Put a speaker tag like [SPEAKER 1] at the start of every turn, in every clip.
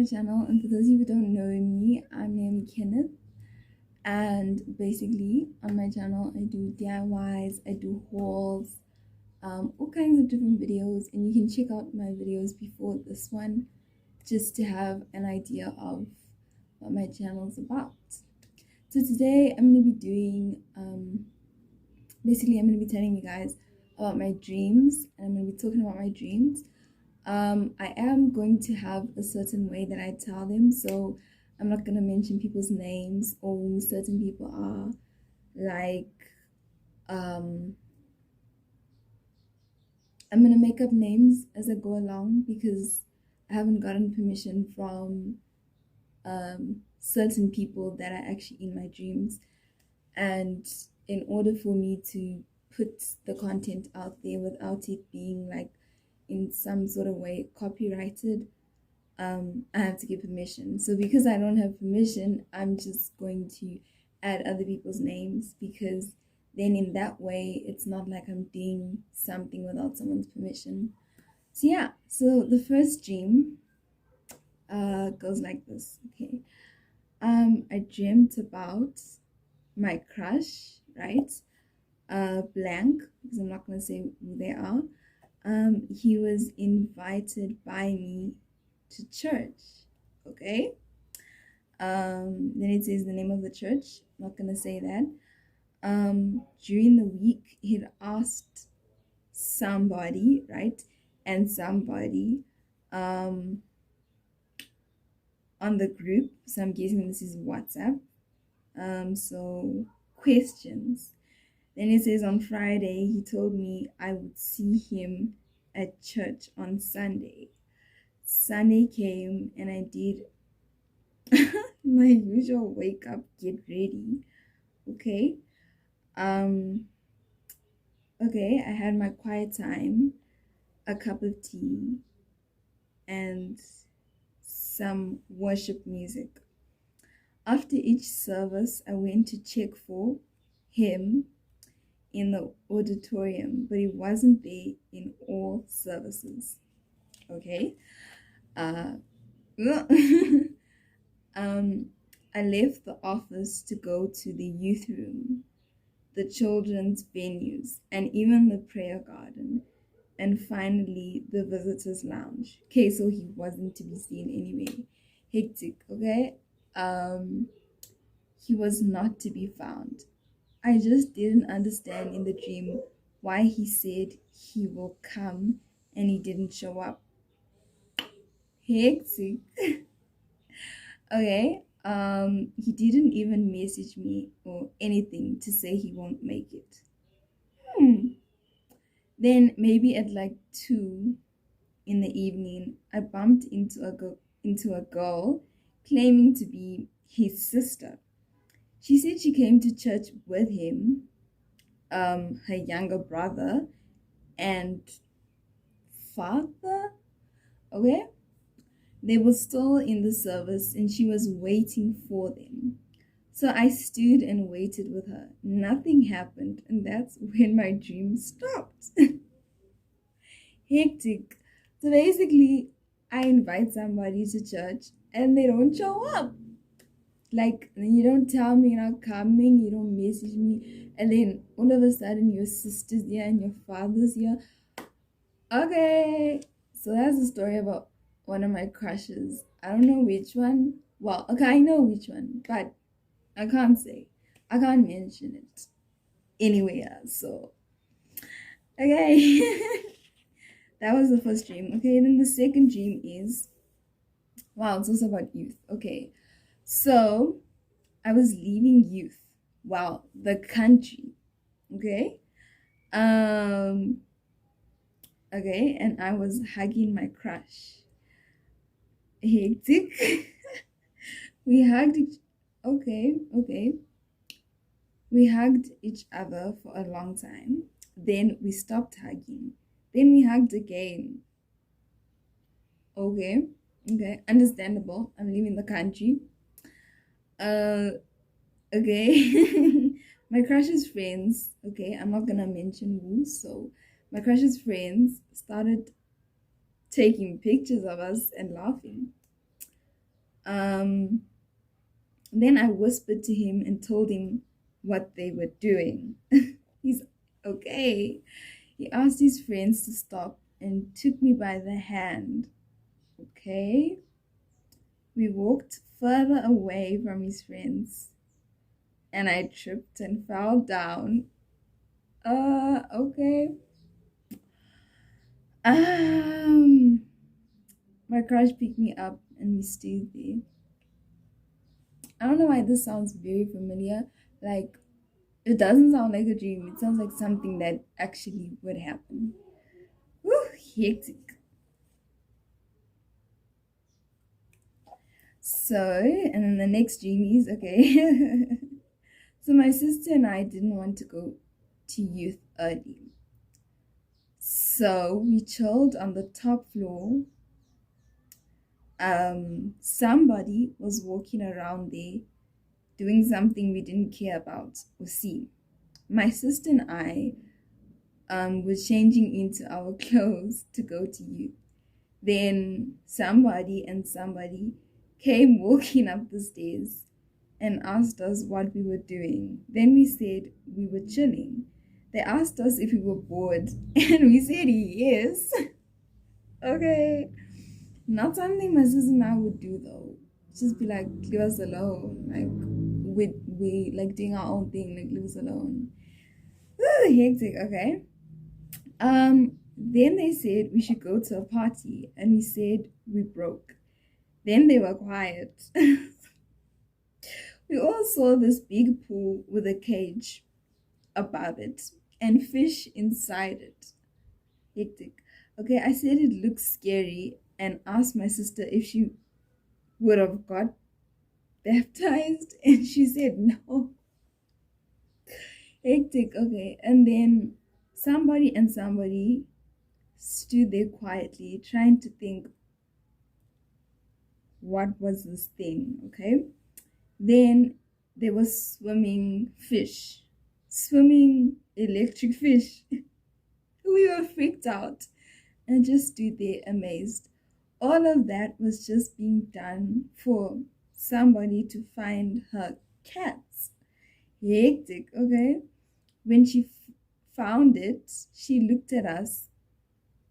[SPEAKER 1] my channel, and for those of you who don't know me, I'm named Kenneth, and basically on my channel I do DIYs, I do hauls, all kinds of different videos, and you can check out my videos before this one just to have an idea of what my channel is about. So today I'm going to be doing, basically I'm going to be telling you guys about my dreams, and I'm going to be talking about my dreams. I am going to have a certain way that I tell them, so I'm not going to mention people's names or who certain people are. Like, I'm going to make up names as I go along because I haven't gotten permission from certain people that are actually in my dreams. And in order for me to put the content out there without it being like in some sort of way copyrighted, I have to get permission. So because I don't have permission, I'm just going to add other people's names, because then in that way it's not like I'm doing something without someone's permission. So yeah, so the first dream goes like this. Okay. I dreamt about my crush, right? Blank, because I'm not gonna say who they are. He was invited by me to church. Okay. Then it says the name of the church. I'm not gonna say that. During the week, he'd asked somebody, right, and somebody, on the group. So I'm guessing this is WhatsApp. So questions. Then it says on Friday, he told me I would see him at church on Sunday. Sunday came and I did my usual wake up, get ready. Okay. Okay, I had my quiet time, a cup of tea, and some worship music. After each service, I went to check for him in the auditorium, but he wasn't there in all services. Okay. Uh, I left the office to go to the youth room, the children's venues, and even the prayer garden, and finally the visitors lounge. Okay, so he wasn't to be seen anyway. Hectic. Okay. He was not to be found. I just didn't understand in the dream why he said he will come and he didn't show up. Hectic. Okay. He didn't even message me or anything to say he won't make it. Then maybe at like 2 in the evening, I bumped into a girl claiming to be his sister. She said she came to church with him, her younger brother, and father. Okay, they were still in the service and she was waiting for them. So I stood and waited with her. Nothing happened, and that's when my dream stopped. Hectic. So basically, I invite somebody to church and they don't show up. Like, you don't tell me you're not coming, you don't message me, and then all of a sudden your sister's here and your father's here. Okay, so that's the story about one of my crushes. I don't know which one. Well, okay, I know which one, but I can't say. I can't mention it anywhere. So, okay. That was the first dream. Okay, then the second dream is, wow, it's also about youth. Okay, so I was leaving youth. Wow, the country. Okay. Um, okay, and I was hugging my crush. Hectic. We hugged each okay. We hugged each other for a long time. Then we stopped hugging. Then we hugged again. Okay. Okay. Understandable. I'm leaving the country. Okay. My crush's friends, okay, I'm not gonna mention who, so my crush's friends started taking pictures of us and laughing. Um, then I whispered to him and told him what they were doing. He's okay. He asked his friends to stop and took me by the hand. Okay. We walked further away from his friends and I tripped and fell down. Okay. Um, my crush picked me up and we stayed there. I don't know why this sounds very familiar. Like, it doesn't sound like a dream. It sounds like something that actually would happen. Whew, hectic. So, and then the next dream is okay. So, my sister and I didn't want to go to youth early. So, we chilled on the top floor. Somebody was walking around there doing something we didn't care about or see. My sister and I was changing into our clothes to go to youth. Then somebody came walking up the stairs and asked us what we were doing. Then we said we were chilling. They asked us if we were bored, and we said yes. Okay. Not something my sister and I would do though. Just be like, leave us alone. Like we like doing our own thing, like leave us alone. Ooh, hectic, okay. Then they said we should go to a party, and we said we broke. Then they were quiet. We all saw this big pool with a cage above it and fish inside it. Hectic. Okay, I said it looks scary and asked my sister if she would have got baptized, and she said no. Hectic. Okay, and then somebody stood there quietly trying to think what was this thing. Okay, then there was swimming electric fish. We were freaked out and just stood there amazed. All of that was just being done for somebody to find her cats. Hectic. Okay, when she found it, she looked at us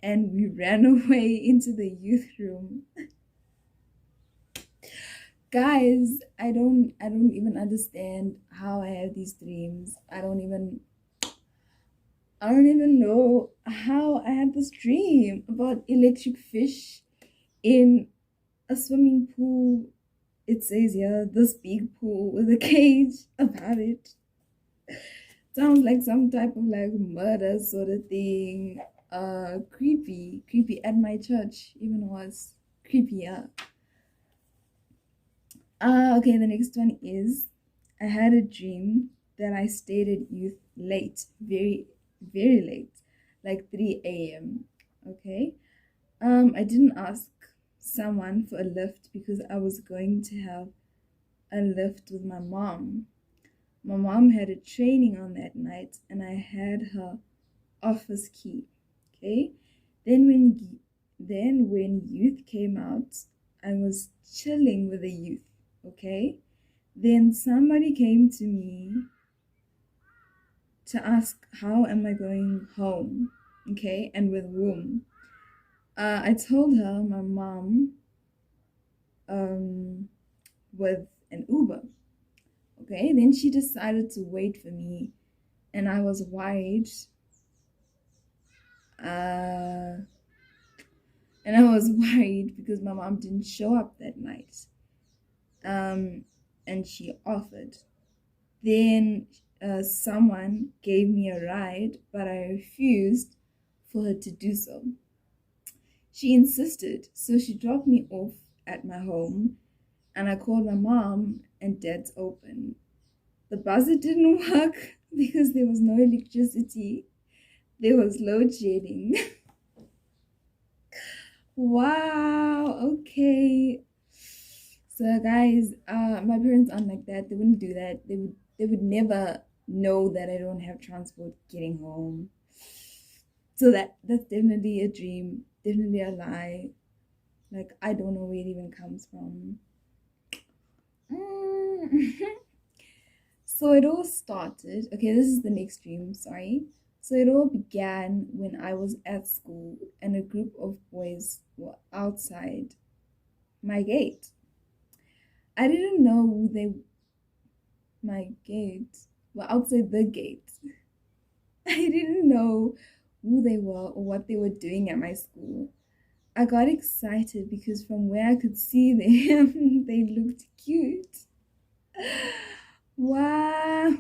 [SPEAKER 1] and we ran away into the youth room. Guys, I don't even understand how I have these dreams. I don't even know how I had this dream about electric fish in a swimming pool. It says here this big pool with a cage above it. Sounds like some type of like murder sort of thing. Creepy at my church, even was creepier. Okay, the next one is I had a dream that I stayed at youth late, very late, like 3 a.m. Okay. I didn't ask someone for a lift because I was going to have a lift with my mom. My mom had a training on that night and I had her office key. Okay. Then when youth came out, I was chilling with the youth. Okay. Then somebody came to me to ask how am I going home. Okay, and with whom. I told her my mom um with an Uber. Okay, then she decided to wait for me and I was worried. Uh and I was worried because my mom didn't show up that night. Um and she offered. Then someone gave me a ride, but I refused for her to do so. She insisted, so she dropped me off at my home, and I called my mom, and dad's open. The buzzer didn't work because there was no electricity. There was load shedding. Wow, okay. So guys, my parents aren't like that. They wouldn't do that. They would never know that I don't have transport getting home. So that's definitely a dream, definitely a lie. Like I don't know where it even comes from. Mm. So it all started. Okay, this is the next dream, sorry. So it all began when I was at school and a group of boys were outside my gate. I didn't know who they my gate were outside the gate. I didn't know who they were or what they were doing at my school. I got excited because from where I could see them, they looked cute. Wow.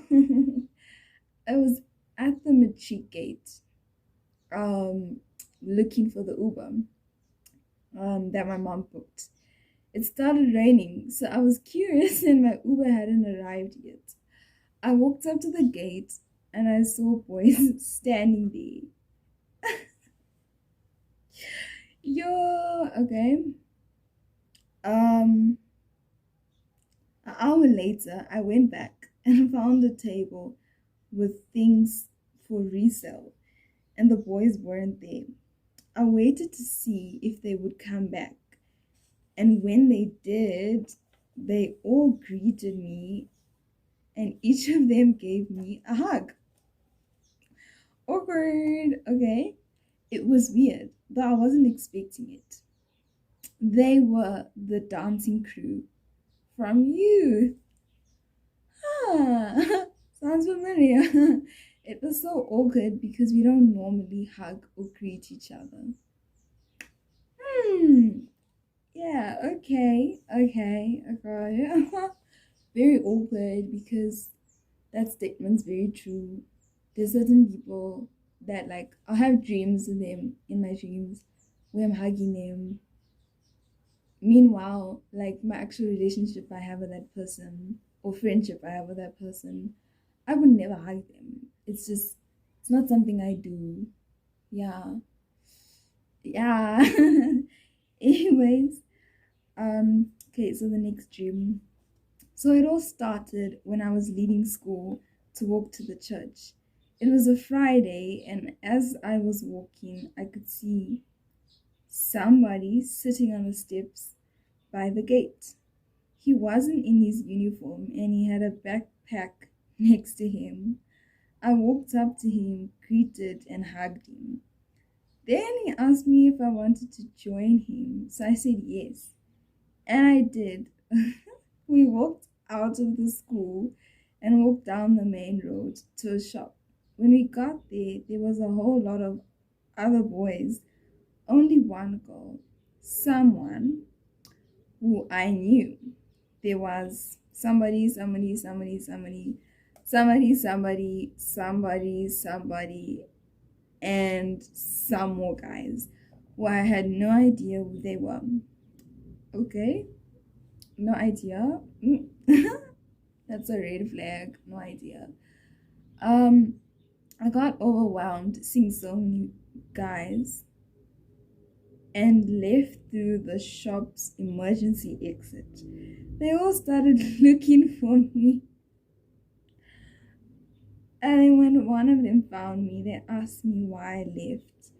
[SPEAKER 1] I was at the matric gate, um, looking for the Uber, that my mom booked. It started raining, so I was curious and my Uber hadn't arrived yet. I walked up to the gate and I saw boys standing there. Yo, okay. Um, an hour later, I went back and found a table with things for resale, and the boys weren't there. I waited to see if they would come back, and when they did, they all greeted me, and each of them gave me a hug. Awkward, okay? It was weird, though I wasn't expecting it. They were the dancing crew from youth. Ah, sounds familiar. It was so awkward because we don't normally hug or greet each other. Hmm. Yeah, okay. Very awkward because that statement's very true. There's certain people that like I'll have dreams of them in my dreams where I'm hugging them. Meanwhile, like my actual relationship I have with that person or friendship I have with that person, I would never hug them. It's not something I do. Yeah. Yeah. Anyways, okay, so the next dream. So it all started when I was leaving school to walk to the church. It was a Friday, and as I was walking, I could see somebody sitting on the steps by the gate. He wasn't in his uniform and he had a backpack next to him. I walked up to him, greeted, and hugged him. Then he asked me if I wanted to join him, so I said yes. And I did. We walked out of the school and walked down the main road to a shop. When we got there, there was a whole lot of other boys, only one girl, someone who I knew. There was somebody, and some more guys who I had no idea who they were. Okay, no idea. That's a red flag. No idea. Um, I got overwhelmed seeing so many guys and left through the shop's emergency exit. They all started looking for me. And then when one of them found me, they asked me why I left.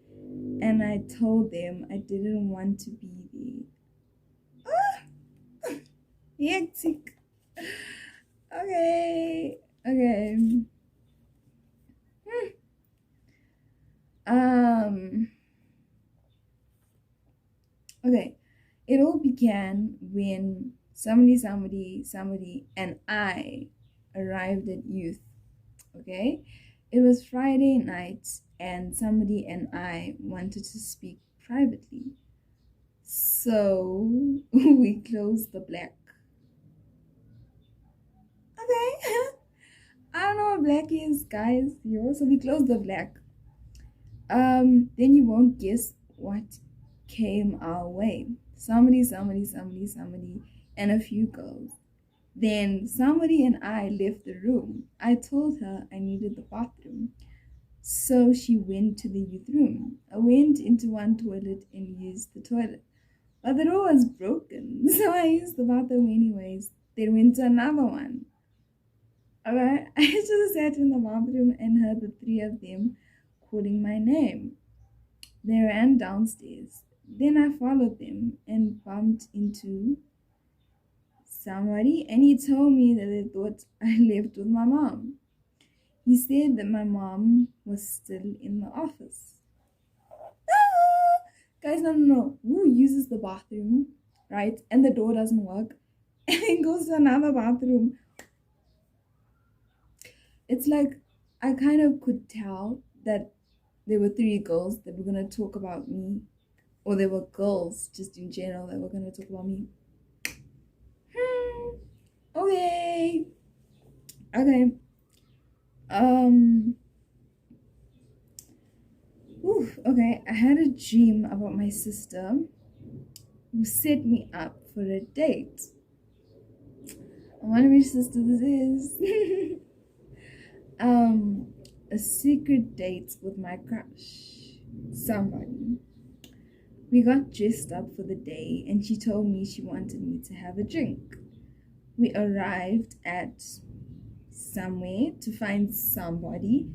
[SPEAKER 1] And I told them I didn't want to be there. Ah! Hectic. Okay. Okay. Hmm. Um. Okay. It all began when somebody, and I arrived at youth. Okay. It was Friday night, and somebody and I wanted to speak privately. So we closed the black. Okay. I don't know what black is, guys. Yo, so we closed the black. Then you won't guess what came our way. Somebody, and a few girls. Then somebody and I left the room. I told her I needed the bathroom. So she went to the youth room. I went into one toilet and used the toilet. But the door was broken, so I used the bathroom anyways. Then went to another one. Alright, I just sat in the bathroom and heard the three of them calling my name. They ran downstairs. Then I followed them and bumped into somebody, and he told me that they thought I left with my mom. He said that my mom was still in the office. Ah! Guys, no, no, no. Who uses the bathroom, right? And the door doesn't work, and then goes to another bathroom. It's like I kind of could tell that there were three girls that were gonna talk about me, or there were girls just in general that were gonna talk about me. Hmm. Okay. Okay. Um. Okay. I had a dream about my sister who set me up for a date. I wonder which sister this is. um, a secret date with my crush. Somebody. We got dressed up for the day, and she told me she wanted me to have a drink. We arrived at somewhere to find somebody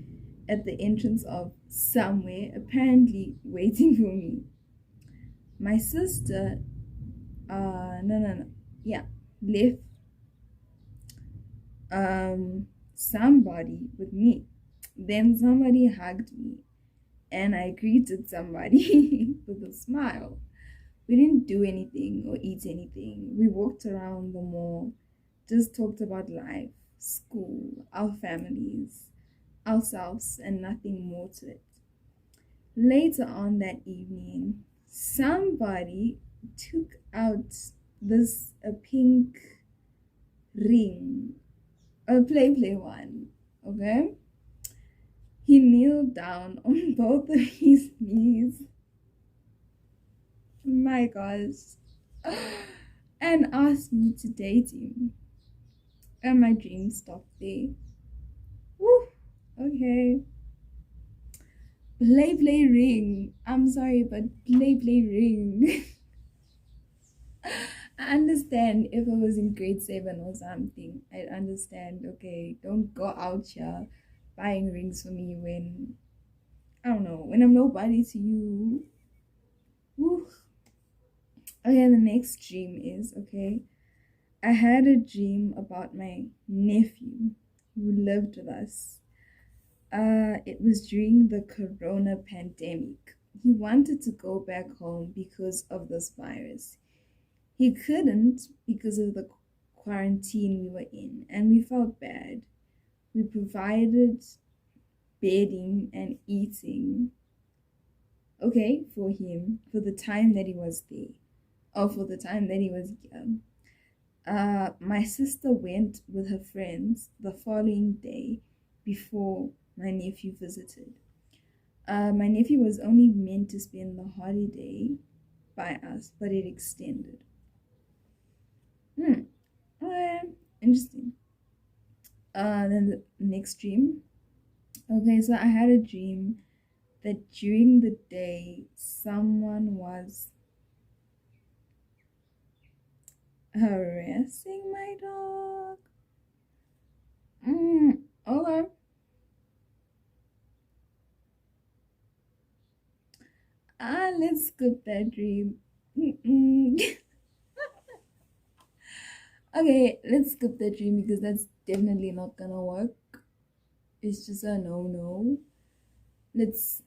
[SPEAKER 1] at the entrance of somewhere, apparently waiting for me. My sister, no, yeah, left somebody with me. Then somebody hugged me, and I greeted somebody with a smile. We didn't do anything or eat anything. We walked around the mall, just talked about life, school, our families, ourselves, and nothing more to it. Later on that evening, somebody took out this a pink ring, a play one, okay? He kneeled down on both of his knees, my gosh, and asked me to date him. And my dream stopped there. Woo, okay. Play ring. I'm sorry, but play ring. I understand if I was in grade 7 or something. I'd understand, okay, don't go out here buying rings for me when, I don't know, when I'm nobody to you. Woo. Okay, the next dream is, okay, I had a dream about my nephew who lived with us. It was during the corona pandemic. He wanted to go back home because of this virus. He couldn't because of the quarantine we were in, and we felt bad. We provided bedding and eating, okay, for him for the time that he was there, or for the time that he was here. My sister went with her friends the following day before my nephew visited. My nephew was only meant to spend the holiday by us, but it extended. Hmm. Interesting. Then the next dream. Okay, so I had a dream that during the day someone was harassing my dog. Okay. Let's skip that dream. Okay, let's skip that dream because that's definitely not gonna work. It's just a no. Let's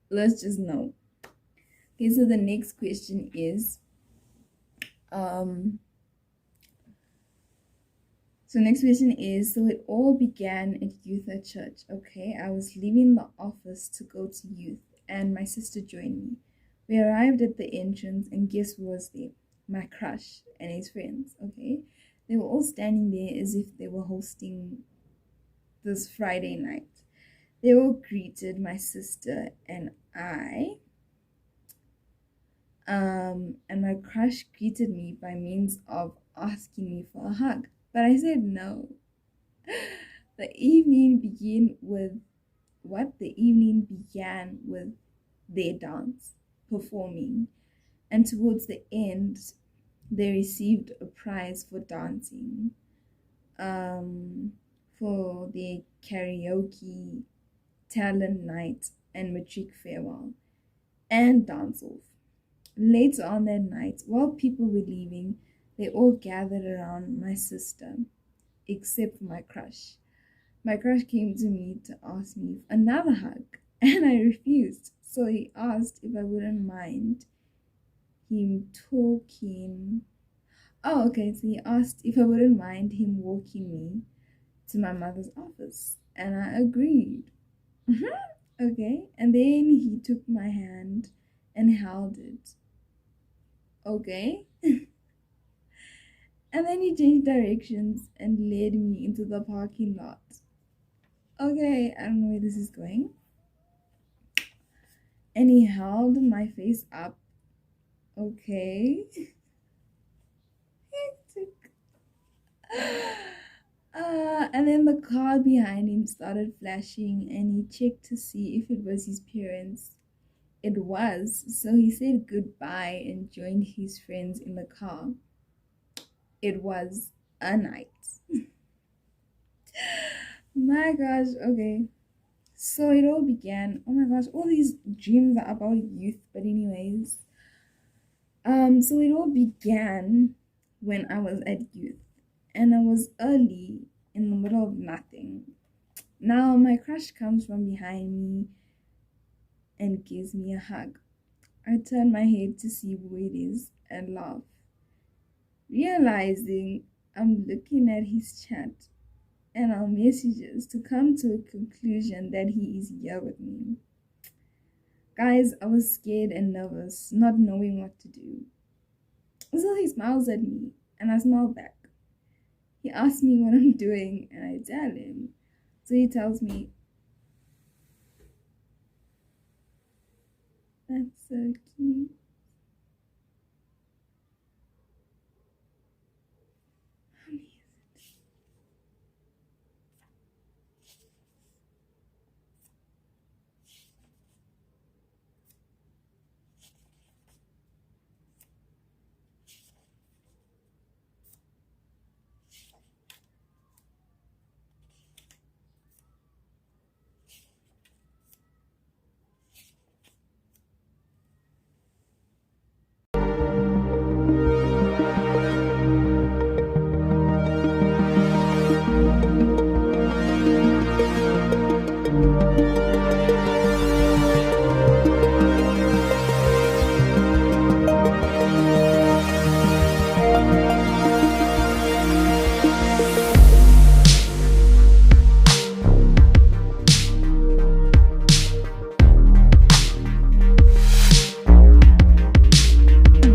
[SPEAKER 1] let's just no. Okay, so the next question is um so it all began at youth at church. Okay, I was leaving the office to go to youth, and my sister joined me. We arrived at the entrance, and guess who was there? My crush and his friends. Okay, they were all standing there as if they were hosting this Friday night. They all greeted my sister and I, and my crush greeted me by means of asking me for a hug. But I said no. The evening began with the evening began with their dance, performing, and towards the end, they received a prize for dancing, for their karaoke, talent night, and matric farewell, and dance off. Later on that night, while people were leaving, They all gathered around my sister, except for my crush. My crush came to me to ask me for another hug, and I refused. So he asked if I wouldn't mind him talking. Oh, okay. So he asked if I wouldn't mind him walking me to my mother's office, and I agreed. Okay. And then he took my hand and held it. Okay. And then he changed directions and led me into the parking lot. Okay, I don't know where this is going. And he held my face up. Okay. And then the car behind him started flashing and he checked to see if it was his parents. It was, so he said goodbye and joined his friends in the car. It was a night. My gosh, okay. So it all began. Oh my gosh, all these dreams are about youth, but anyways. So it all began when I was at youth and I was early in the middle of nothing. Now my crush comes from behind me and gives me a hug. I turn my head to see who it is and laugh, realizing I'm looking at his chat and our messages to come to a conclusion that he is here with me. Guys, I was scared and nervous, not knowing what to do. So he smiles at me and I smile back. He asks me what I'm doing and I tell him. So he tells me, "That's so cute."